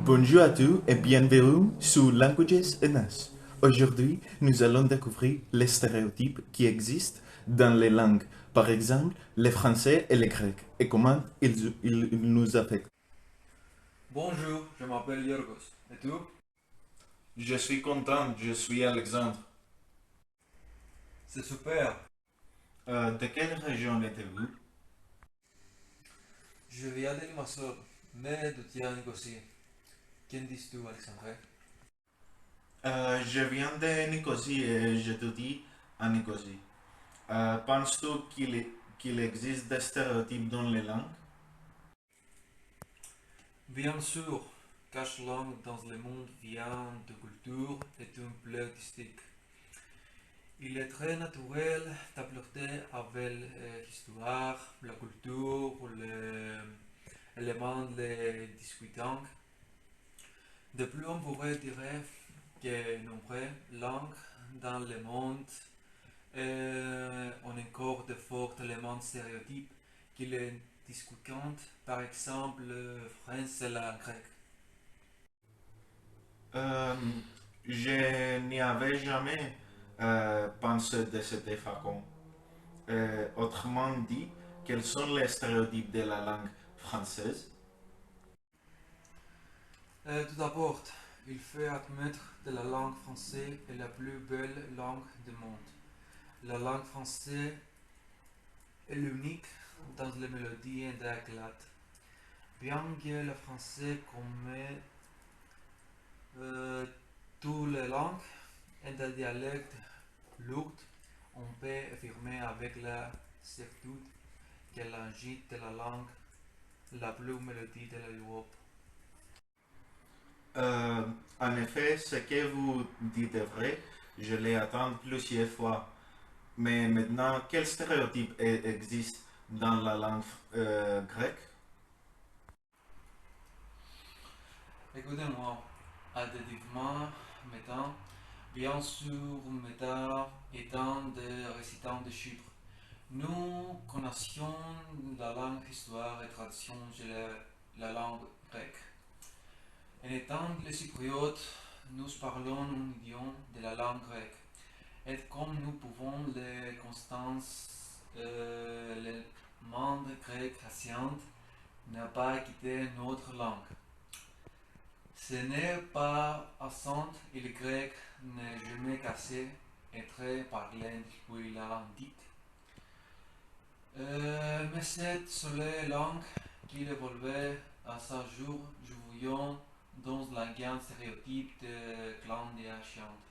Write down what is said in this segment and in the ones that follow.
Bonjour à tous et bienvenue sur Languages and Us. Aujourd'hui, nous allons découvrir les stéréotypes qui existent dans les langues, par exemple le français et le grec, et comment ils nous affectent. Bonjour, je m'appelle Yorgos. Et tu? Je suis content, je suis Alexandre. C'est super. De quelle région êtes-vous? Je viens de Limassol, mais de Tiana aussi. Qu'en dis-tu, Alexandre? Je viens de Nicosie et je te dis à Nicosie. Penses-tu qu'il existe des stéréotypes dans les langues? Bien sûr, cache langue dans le monde vient de culture et un peu artistique. Il est très naturel d'apporter avec l'histoire, la culture, les éléments de discutants. De plus, on pourrait dire que nombreuses langues dans le monde ont encore de forts éléments stéréotypes qui les discutent, par exemple le français et la grecque. Euh, je n'y avais jamais pensé de cette façon. Autrement dit, quels sont les stéréotypes de la langue française? Tout d'abord, il faut admettre que la langue française est la plus belle langue du monde. La langue française est l'unique dans les mélodies et les éclats. Bien que le français commet euh, toutes les langues et des dialectes lourds, on peut affirmer avec la certitude que l'engin de la langue la plus mélodie de l'Europe. Euh, En effet, ce que vous dites est vrai. Je l'ai entendu plusieurs fois. Mais maintenant, quels stéréotypes existent dans la langue grecque? Écoutez-moi, adjectivement, mettant, bien sûr, mettant étant des récitants de chiffres. Nous connaissions la langue, histoire et tradition de la langue grecque. En étant les Cypriotes, nous parlons un idiome de la langue grecque. Et comme nous pouvons les constances, les membres grecs anciens n'a pas quitté notre langue. Ce n'est pas accent et le grec n'est jamais cassé et très parlé depuis l'Atlantique. Mais cette seule langue qui évoluait à ce jour, jouant dans la gamme stéréotype de clan des Asiates.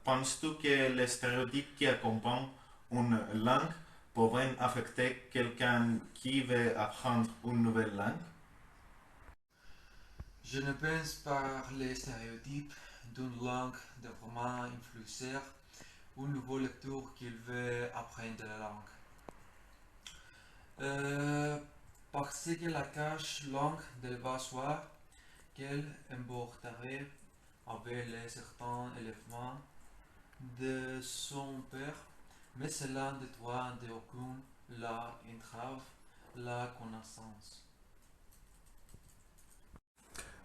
Penses-tu que les stéréotypes qui accompagnent une langue pourraient affecter quelqu'un qui veut apprendre une nouvelle langue? Je ne pense pas les stéréotypes d'une langue de vraiment influencer une nouvelle lecture qu'il veut apprendre la langue. Euh, Parce que la cache langue devra soit qu'elle emporterait avec les certains éléments de son père, mais cela ne doit d'aucune la entrave la connaissance.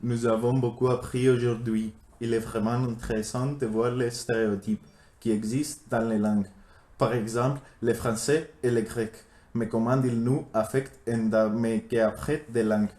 Nous avons beaucoup appris aujourd'hui. Il est vraiment intéressant de voir les stéréotypes qui existent dans les langues. Par exemple, le français et le grec. Mais comment ils nous affectent en mais qu'après des langues.